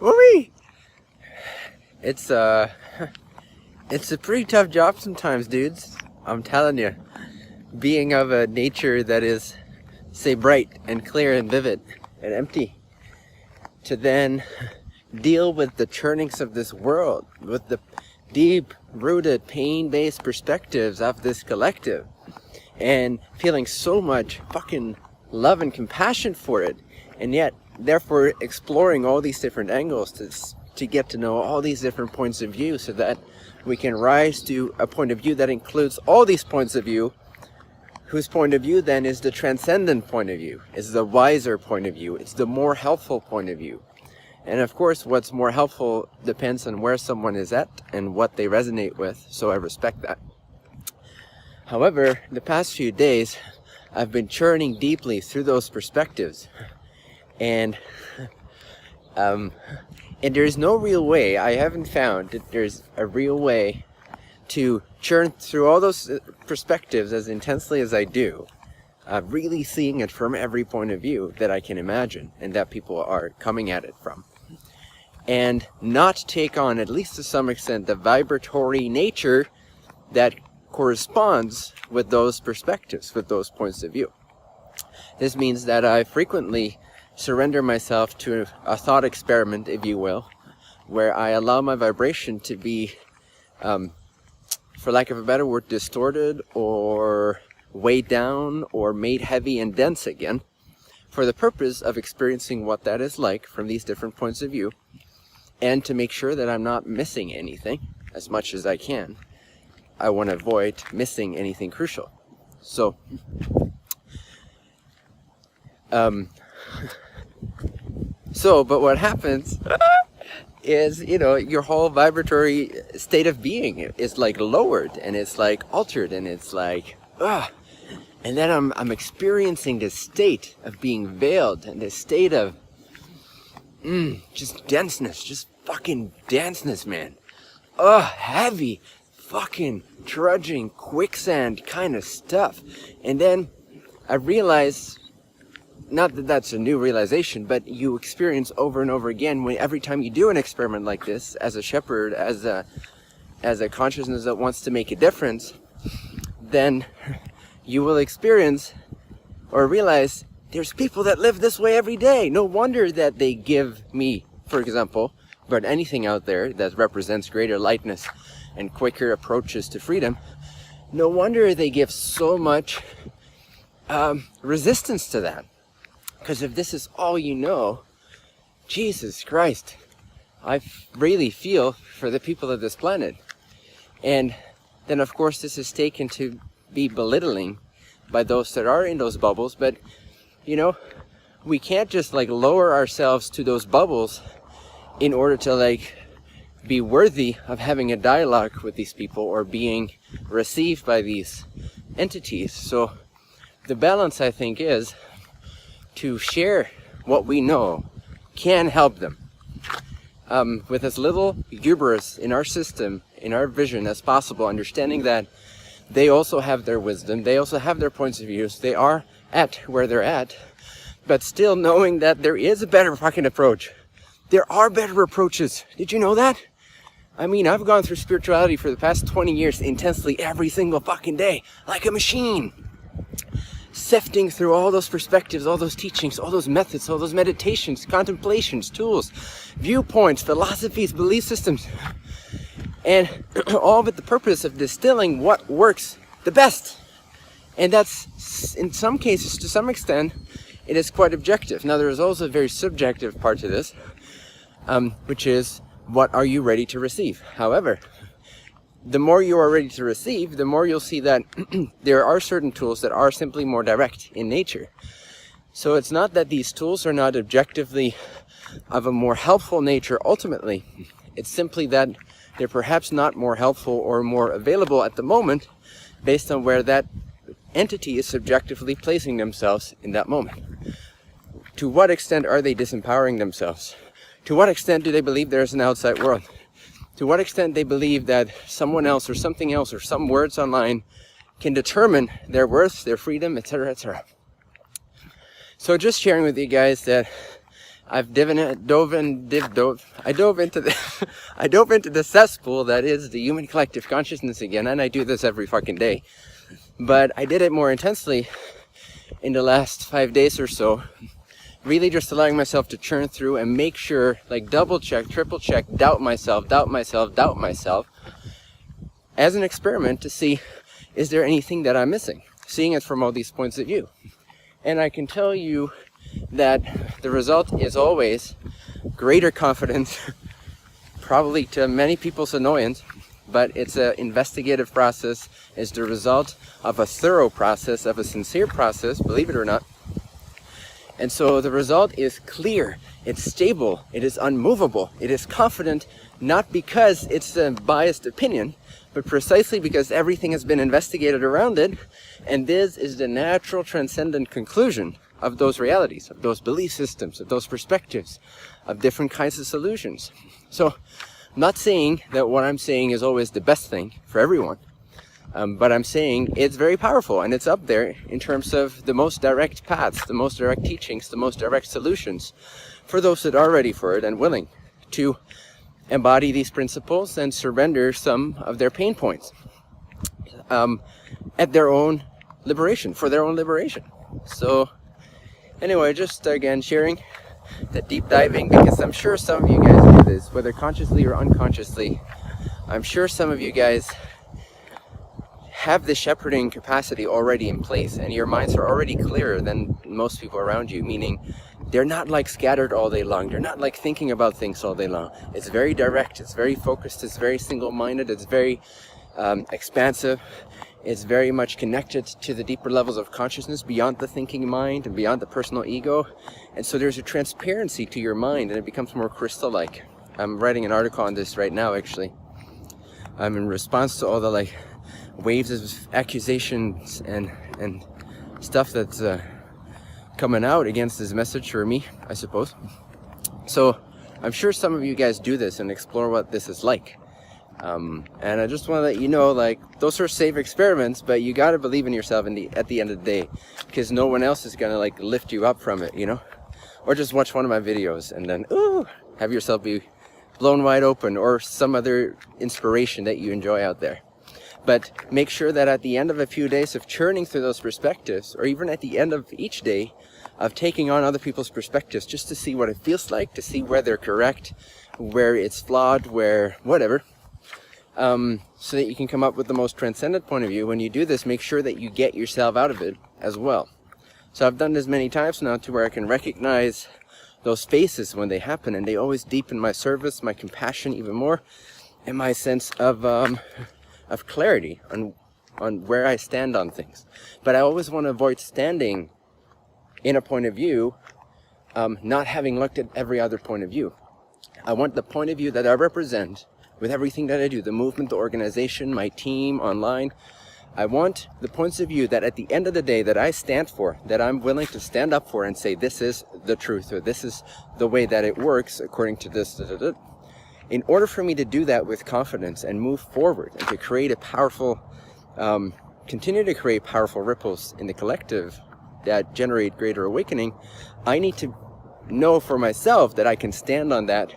Woo-wee! It's a pretty tough job sometimes, dudes. I'm telling you. Being of a nature that is, say, bright and clear and vivid and empty, to then deal with the churnings of this world, with the deep-rooted, pain-based perspectives of this collective, and feeling so much fucking love and compassion for it, and yet, therefore, exploring all these different angles to get to know all these different points of view, so that we can rise to a point of view that includes all these points of view, whose point of view then is the transcendent point of view, is the wiser point of view, it's the more helpful point of view. And of course, what's more helpful depends on where someone is at and what they resonate with, so I respect that. However, the past few days, I've been churning deeply through those perspectives, and there's no real way, I haven't found that there's a real way to churn through all those perspectives as intensely as I do, really seeing it from every point of view that I can imagine and that people are coming at it from, and not take on, at least to some extent, the vibratory nature that corresponds with those perspectives, with those points of view. This means that I frequently surrender myself to a thought experiment, if you will, where I allow my vibration to be, for lack of a better word, distorted or weighed down or made heavy and dense again, for the purpose of experiencing what that is like from these different points of view, and to make sure that I'm not missing anything as much as I can. I want to avoid missing anything crucial. So, but what happens is, your whole vibratory state of being is like lowered, and it's like altered, and it's like, and then I'm experiencing this state of being veiled, and this state of just denseness, just fucking denseness, man. Heavy, fucking trudging, quicksand kind of stuff. And then I realized, not that that's a new realization, but you experience over and over again, every time you do an experiment like this, as a shepherd, as a consciousness that wants to make a difference, then you will experience or realize there's people that live this way every day. No wonder that they give me, for example, but anything out there that represents greater lightness and quicker approaches to freedom, no wonder they give so much resistance to that. Because if this is all you know, Jesus Christ, I really feel for the people of this planet. And then of course this is taken to be belittling by those that are in those bubbles, but we can't just lower ourselves to those bubbles in order to be worthy of having a dialogue with these people or being received by these entities. So the balance, I think, is to share what we know can help them with as little hubris in our system, in our vision as possible, understanding that they also have their wisdom, they also have their points of views, they are at where they're at, but still knowing that there is a better fucking approach. There are better approaches. Did you know that? I mean, I've gone through spirituality for the past 20 years intensely every single fucking day, like a machine. Sifting through all those perspectives, all those teachings, all those methods, all those meditations, contemplations, tools, viewpoints, philosophies, belief systems. And all with the purpose of distilling what works the best. And that's, in some cases, to some extent, it is quite objective. Now, there is also a very subjective part to this, which is, what are you ready to receive? However, the more you are ready to receive, the more you'll see that there are certain tools that are simply more direct in nature. So it's not that these tools are not objectively of a more helpful nature ultimately. It's simply that they're perhaps not more helpful or more available at the moment based on where that entity is subjectively placing themselves in that moment. To what extent are they disempowering themselves? To what extent do they believe there's an outside world? To what extent they believe that someone else or something else or some words online can determine their worth, their freedom, etc., etc. So just sharing with you guys that I dove into the I dove into the cesspool that is the human collective consciousness again, and I do this every fucking day. But I did it more intensely in the last 5 days or so, really just allowing myself to churn through and make sure, like double check, triple check, doubt myself as an experiment to see, is there anything that I'm missing? Seeing it from all these points of view. And I can tell you that the result is always greater confidence, probably to many people's annoyance, but it's an investigative process. It's the result of a thorough process, of a sincere process, believe it or not. And so the result is clear, it's stable, it is unmovable, it is confident, not because it's a biased opinion, but precisely because everything has been investigated around it, and this is the natural transcendent conclusion of those realities, of those belief systems, of those perspectives, of different kinds of solutions. So I'm not saying that what I'm saying is always the best thing for everyone, but I'm saying it's very powerful, and it's up there in terms of the most direct paths, the most direct teachings, the most direct solutions for those that are ready for it and willing to embody these principles and surrender some of their pain points at their own liberation, for their own liberation. So anyway, just again sharing that deep diving, because I'm sure some of you guys do this, whether consciously or unconsciously. I'm sure some of you guys have the shepherding capacity already in place, and your minds are already clearer than most people around you, meaning they're not like scattered all day long. They're not like thinking about things all day long. It's very direct, it's very focused, it's very single-minded, it's very expansive. It's very much connected to the deeper levels of consciousness beyond the thinking mind and beyond the personal ego. And so there's a transparency to your mind, and it becomes more crystal-like. I'm writing an article on this right now, actually. I'm in response to all the like waves of accusations and stuff that's coming out against this message for me, I suppose. So I'm sure some of you guys do this and explore what this is like. And I just want to let you know, like, those are safe experiments, but you got to believe in yourself at the end of the day, because no one else is going to like lift you up from it, you know? Or just watch one of my videos and then, ooh, have yourself be blown wide open, or some other inspiration that you enjoy out there. But make sure that at the end of a few days of churning through those perspectives, or even at the end of each day of taking on other people's perspectives, just to see what it feels like, to see where they're correct, where it's flawed, where whatever, so that you can come up with the most transcendent point of view. When you do this, make sure that you get yourself out of it as well. So I've done this many times now to where I can recognize those phases when they happen, and they always deepen my service, my compassion even more, and my sense of clarity on where I stand on things. But I always want to avoid standing in a point of view, not having looked at every other point of view. I want the point of view that I represent with everything that I do, the movement, the organization, my team, online. I want the points of view that at the end of the day that I stand for, that I'm willing to stand up for and say, this is the truth, or this is the way that it works according to this. In order for me to do that with confidence and move forward and to create a powerful, continue to create powerful ripples in the collective that generate greater awakening, I need to know for myself that I can stand on that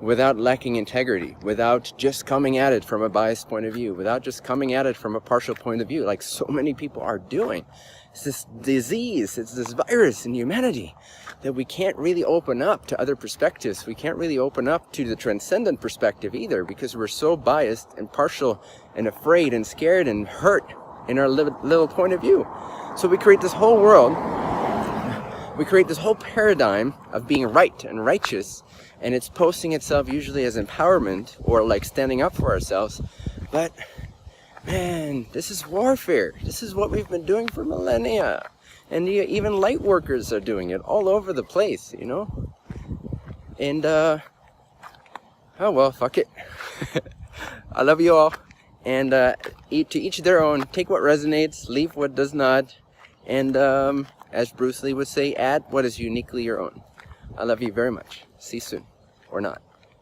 without lacking integrity, without just coming at it from a biased point of view, without just coming at it from a partial point of view, like so many people are doing. It's this disease, it's this virus in humanity that we can't really open up to other perspectives. We can't really open up to the transcendent perspective either, because we're so biased and partial and afraid and scared and hurt in our little point of view. So we create this whole world, we create this whole paradigm of being right and righteous, and it's posting itself usually as empowerment or like standing up for ourselves. But man, this is warfare. This is what we've been doing for millennia. And even light workers are doing it all over the place, you know? And, oh well, fuck it. I love you all. And to each their own. Take what resonates, leave what does not. And as Bruce Lee would say, add what is uniquely your own. I love you very much. See you soon. Or not.